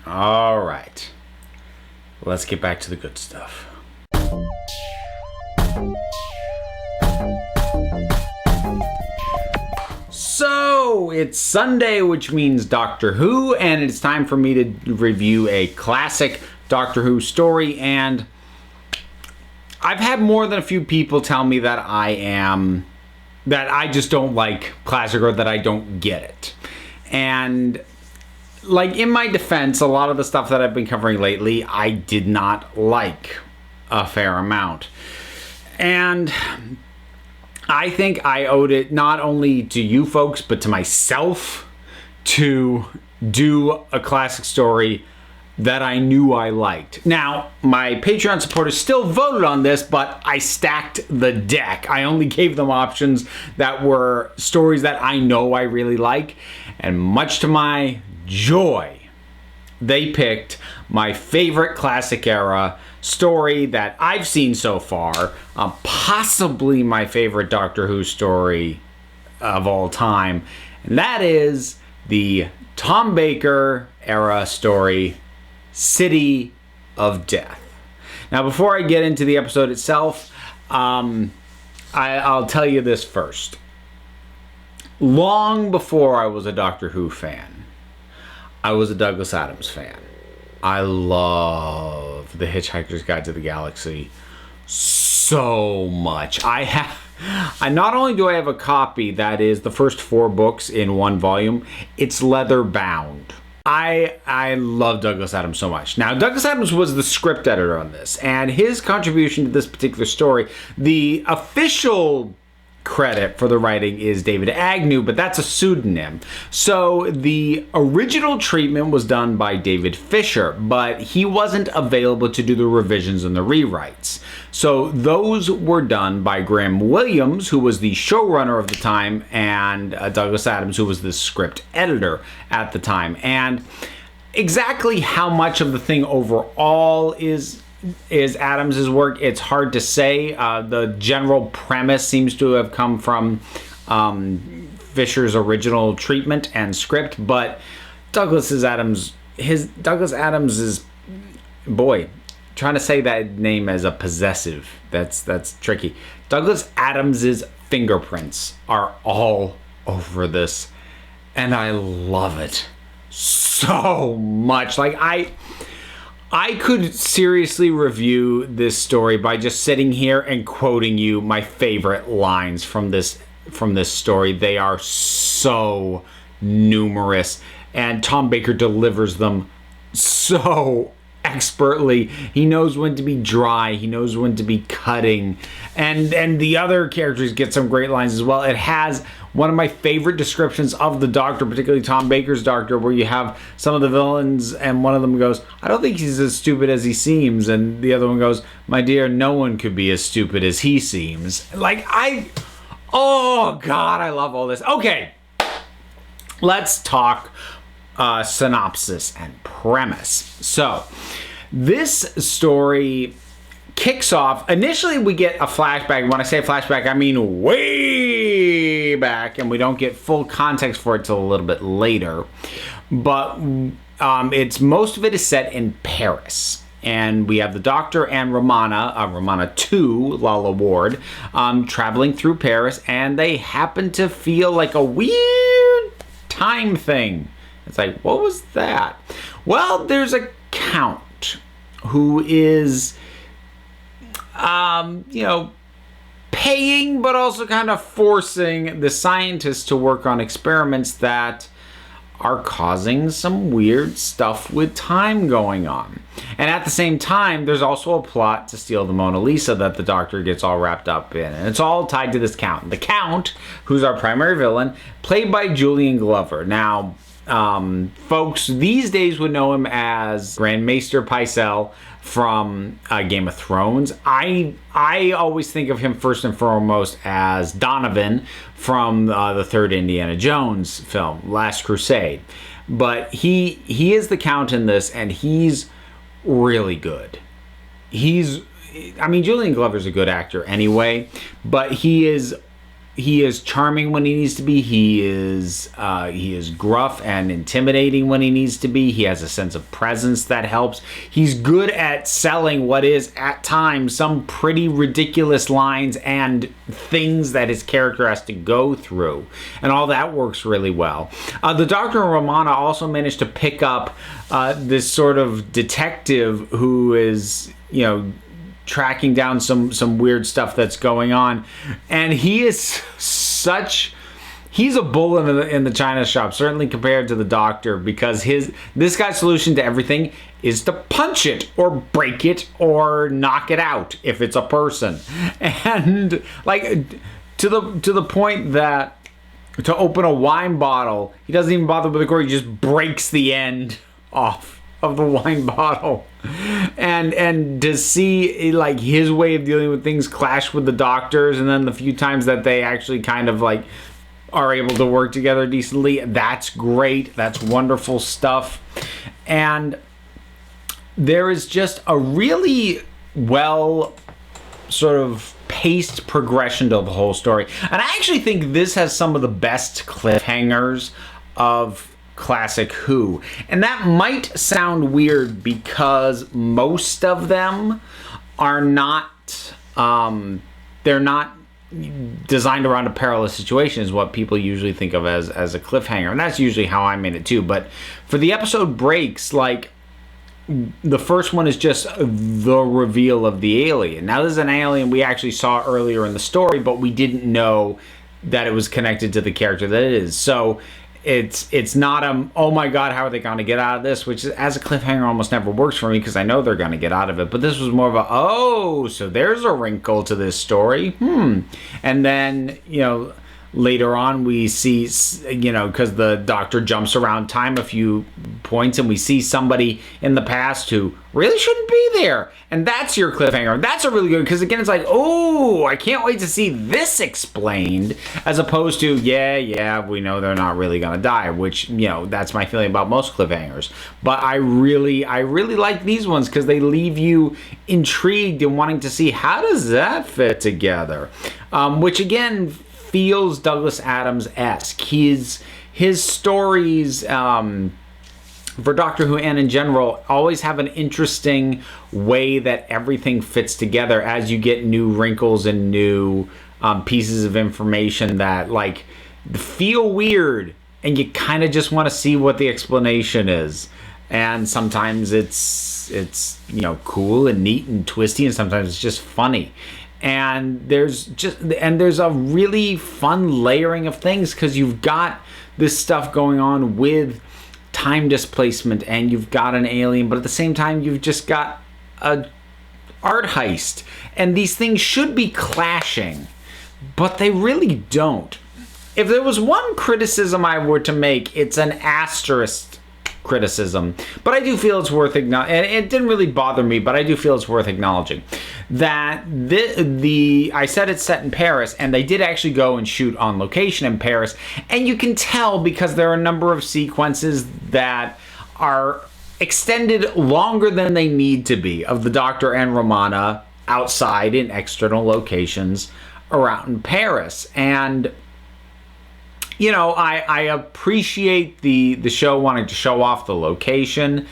All right. Let's get back to the good stuff. So, it's Sunday, which means Doctor Who, and it's time for me to review a classic Doctor Who story, and I've had more than a few people tell me that I just don't like classic or that I don't get it. And like, in my defense, a lot of the stuff that I've been covering lately, I did not like a fair amount. And I think I owed it not only to you folks, but to myself to do a classic story that I knew I liked. Now, my Patreon supporters still voted on this, but I stacked the deck. I only gave them options that were stories that I know I really like, and much to my joy, they picked my favorite classic era story that I've seen so far, possibly my favorite Doctor Who story of all time, and that is the Tom Baker era story, City of Death. Now, before I get into the episode itself, I'll tell you this first. Long before I was a Doctor Who fan, I was a Douglas Adams fan. I love The Hitchhiker's Guide to the Galaxy so much. I not only do I have a copy that is the first 4 books in one volume, it's leather bound. I love Douglas Adams so much. Now, Douglas Adams was the script editor on this, and his contribution to this particular story, the official credit for the writing is David Agnew, but that's a pseudonym. So the original treatment was done by David Fisher, but he wasn't available to do the revisions and the rewrites. So those were done by Graham Williams, who was the showrunner of the time, and Douglas Adams, who was the script editor at the time. And exactly how much of the thing overall is Adams's work, it's hard to say. The general premise seems to have come from Fisher's original treatment and script, but Douglas Adams is, boy, trying to say that name as a possessive, that's tricky. Douglas Adams's fingerprints are all over this, and I love it so much. Like, I could seriously review this story by just sitting here and quoting you my favorite lines from this story. They are so numerous, and Tom Baker delivers them so expertly. He knows when to be dry, he knows when to be cutting, and the other characters get some great lines as well. It has one of my favorite descriptions of the Doctor, particularly Tom Baker's Doctor, where you have some of the villains and one of them goes, "I don't think he's as stupid as he seems," and the other one goes, "My dear, no one could be as stupid as he seems." Like, oh God, I love all this. Okay, let's talk synopsis and premise. So this story kicks off. Initially, we get a flashback. When I say flashback, I mean way back, and we don't get full context for it till a little bit later. But it's most of it is set in Paris. And we have the Doctor and Romana 2, Lalla Ward, traveling through Paris, and they happen to feel like a weird time thing. It's like, what was that? Well, there's a count who is, paying but also kind of forcing the scientists to work on experiments that are causing some weird stuff with time going on. And at the same time, there's also a plot to steal the Mona Lisa that the Doctor gets all wrapped up in. And it's all tied to this Count. The Count, who's our primary villain, played by Julian Glover. Now, folks these days would know him as Grand Maester Pycelle from Game of Thrones. I always think of him first and foremost as Donovan from the third Indiana Jones film, Last Crusade. But he is the Count in this, and he's really good. Julian Glover's a good actor anyway, but he is he is charming when he needs to be. He is gruff and intimidating when he needs to be. He has a sense of presence that helps. He's good at selling what is, at times, some pretty ridiculous lines and things that his character has to go through. And all that works really well. The Doctor and Romana also managed to pick up this sort of detective who is, tracking down some weird stuff that's going on, and he's a bull in the china shop, certainly compared to the Doctor, because this guy's solution to everything is to punch it or break it or knock it out if it's a person, and to the point that to open a wine bottle, he doesn't even bother with the cord. He just breaks the end off of the wine bottle, and to see his way of dealing with things clash with the Doctor's, and then the few times that they actually kind of are able to work together decently, that's great. That's wonderful stuff. And there is just a really well sort of paced progression to the whole story, and I actually think this has some of the best cliffhangers of classic Who. And that might sound weird because most of them are not they're not designed around a perilous situation, is what people usually think of as a cliffhanger, and that's usually how I made it too. But for the episode breaks, the first one is just the reveal of the alien. Now, this is an alien we actually saw earlier in the story, but we didn't know that it was connected to the character that it is. So it's not oh my god, how are they going to get out of this, which as a cliffhanger almost never works for me because I know they're going to get out of it. But this was more of so there's a wrinkle to this story. And then later on we see, because the Doctor jumps around time a few points, and we see somebody in the past who really shouldn't be there, and that's your cliffhanger. That's a really good, because again, it's I can't wait to see this explained, as opposed to we know they're not really gonna die, which that's my feeling about most cliffhangers. But I really like these ones because they leave you intrigued and wanting to see how does that fit together, which again feels Douglas Adams-esque. His stories for Doctor Who and in general always have an interesting way that everything fits together as you get new wrinkles and new pieces of information that feel weird, and you kind of just want to see what the explanation is. And sometimes it's cool and neat and twisty, and sometimes it's just funny. And there's a really fun layering of things because you've got this stuff going on with time displacement, and you've got an alien, but at the same time you've just got a art heist, and these things should be clashing, but they really don't. If there was one criticism I were to make, it's an asterisk criticism, but I do feel it's worth acknowledging, and it didn't really bother me, but I do feel it's worth acknowledging that I said it's set in Paris, and they did actually go and shoot on location in Paris, and you can tell because there are a number of sequences that are extended longer than they need to be of the Doctor and Romana outside in external locations around Paris. And I appreciate the show wanting to show off the location.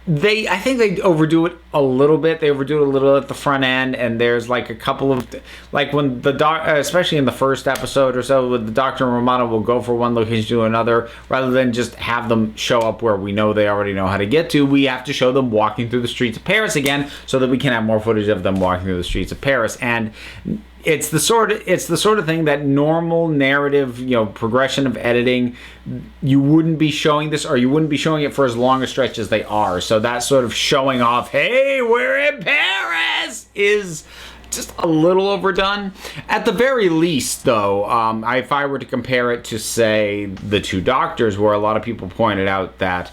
I think they overdo it a little bit. They overdo it a little at the front end, and there's a couple of when especially in the first episode or so, with the Doctor and Romana will go from one location to another rather than just have them show up where we know they already know how to get to. We have to show them walking through the streets of Paris again so that we can have more footage of them walking through the streets of Paris. And it's the sort of thing that normal narrative, progression of editing, you wouldn't be showing this, or you wouldn't be showing it for as long a stretch as they are. So that sort of showing off, hey, we're in Paris, is just a little overdone. At the very least, though, if I were to compare it to, say, The Two Doctors, where a lot of people pointed out that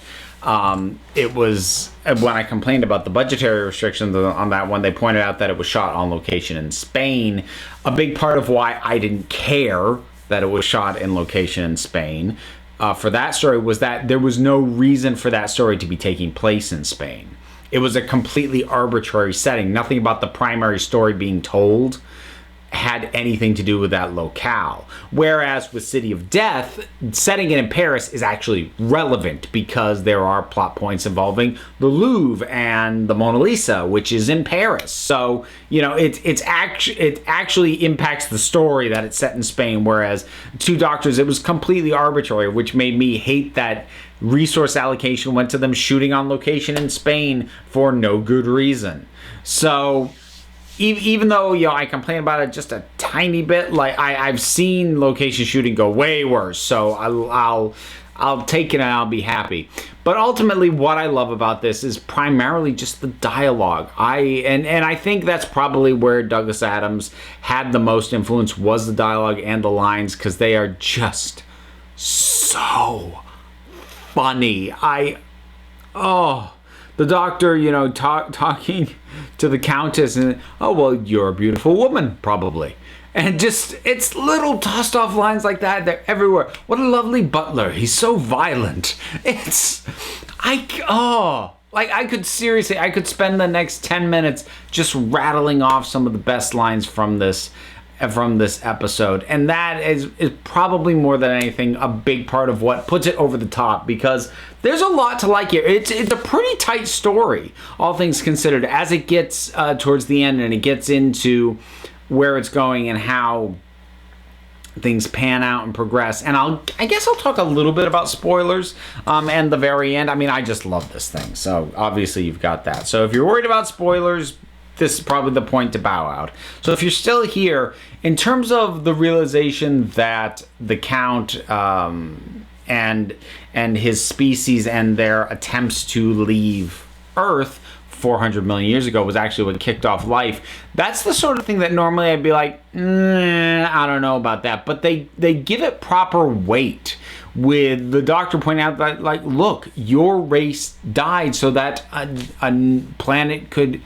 it was, when I complained about the budgetary restrictions on that one, they pointed out that it was shot on location in Spain. A big part of why I didn't care that it was shot in location in Spain for that story was that there was no reason for that story to be taking place in Spain. It was a completely arbitrary setting. Nothing about the primary story being told had anything to do with that locale. Whereas with City of Death, setting it in Paris is actually relevant because there are plot points involving the Louvre and the Mona Lisa, which is in Paris. So, you know, it actually impacts the story that it's set in Spain, whereas Two Doctors, it was completely arbitrary, which made me hate that resource allocation went to them shooting on location in Spain for no good reason. So even though, you know, I complain about it just a tiny bit, like I've seen location shooting go way worse, so I'll take it and I'll be happy. But ultimately, what I love about this is primarily just the dialogue. And I think that's probably where Douglas Adams had the most influence, was the dialogue and the lines, because they are just so funny. The doctor, you know, talking to the Countess, and, oh, well, you're a beautiful woman, probably. And just, it's little tossed off lines like that. They're everywhere. What a lovely butler. He's so violent. I could spend the next 10 minutes just rattling off some of the best lines from this episode, and that is probably more than anything a big part of what puts it over the top, because there's a lot to like here. It's a pretty tight story, all things considered, as it gets towards the end and it gets into where it's going and how things pan out and progress. And I guess I'll talk a little bit about spoilers and the very end. I mean, I just love this thing, so obviously you've got that. So if you're worried about spoilers, this is probably the point to bow out. So if you're still here, in terms of the realization that the Count and his species and their attempts to leave Earth 400 million years ago was actually what kicked off life, that's the sort of thing that normally I'd be like, I don't know about that. But they give it proper weight, with the doctor pointing out that, like, look, your race died so that a planet could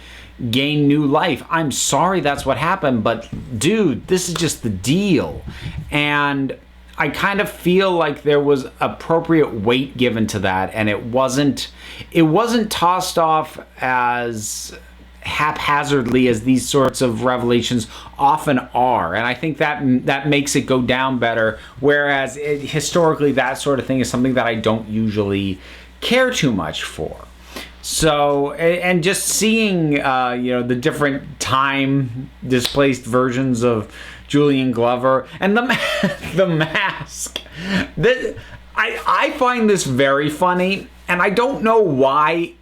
gain new life. I'm sorry that's what happened, but dude, this is just the deal. And I kind of feel like there was appropriate weight given to that, and it wasn't tossed off as haphazardly as these sorts of revelations often are. And I think that makes it go down better, whereas historically that sort of thing is something that I don't usually care too much for. So, and just seeing, the different time displaced versions of Julian Glover and the mask. I find this very funny, and I don't know why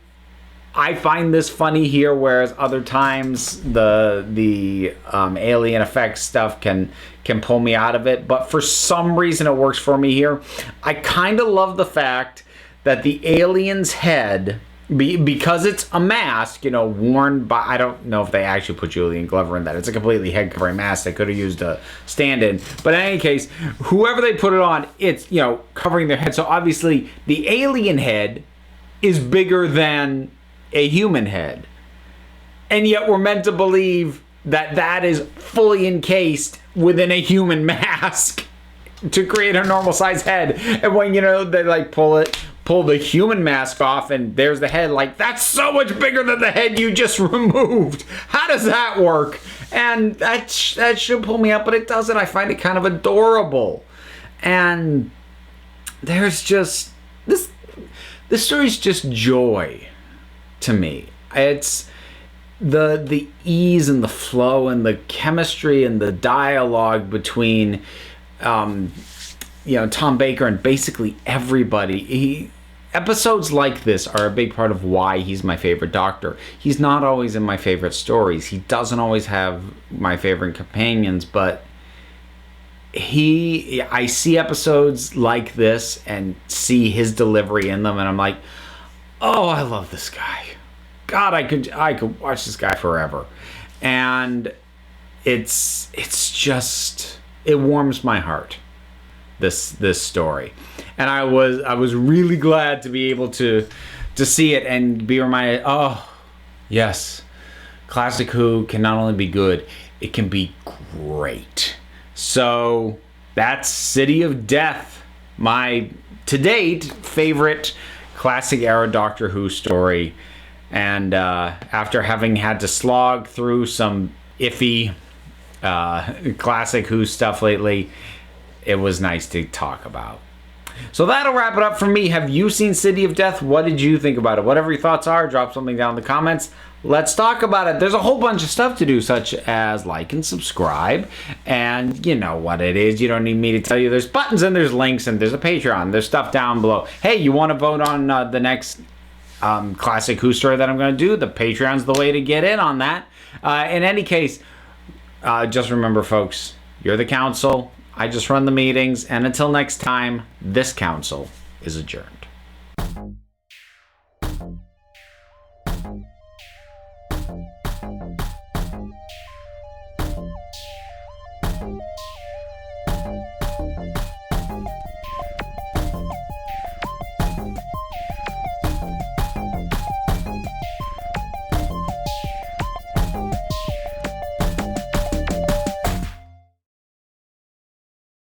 I find this funny here, whereas other times the alien effects stuff can pull me out of it. But for some reason it works for me here. I kind of love the fact that the alien's head, because it's a mask, worn by, I don't know if they actually put Julian Glover in that. It's a completely head covering mask. They could have used a stand-in. But in any case, whoever they put it on, it's, covering their head. So obviously the alien head is bigger than a human head. And yet we're meant to believe that that is fully encased within a human mask to create a normal size head. And when, they like pull the human mask off and there's the head, like, that's so much bigger than the head you just removed. How does that work? And that should pull me up, but it doesn't. I find it kind of adorable. And there's just this story's just joy to me. It's the ease and the flow and the chemistry and the dialogue between Tom Baker and basically everybody. Episodes like this are a big part of why he's my favorite Doctor. He's not always in my favorite stories. He doesn't always have my favorite companions, but I see episodes like this and see his delivery in them, and I'm like, oh, I love this guy. God, I could watch this guy forever. And it's just, it warms my heart, this story. And I was really glad to be able to see it and be reminded, oh, yes, Classic Who can not only be good, it can be great. So that's City of Death, my, to date, favorite classic era Doctor Who story. And after having had to slog through some iffy classic Who stuff lately. It was nice to talk about. So that'll wrap it up for me. Have you seen City of Death? What did you think about it? Whatever your thoughts are, drop something down in the comments. Let's talk about it. There's a whole bunch of stuff to do, such as like and subscribe. And you know what it is. You don't need me to tell you. There's buttons and there's links and there's a Patreon. There's stuff down below. Hey, you want to vote on the next classic Who story that I'm going to do? The Patreon's the way to get in on that. In any case, just remember, folks, you're the council. I just run the meetings. And until next time, this council is adjourned.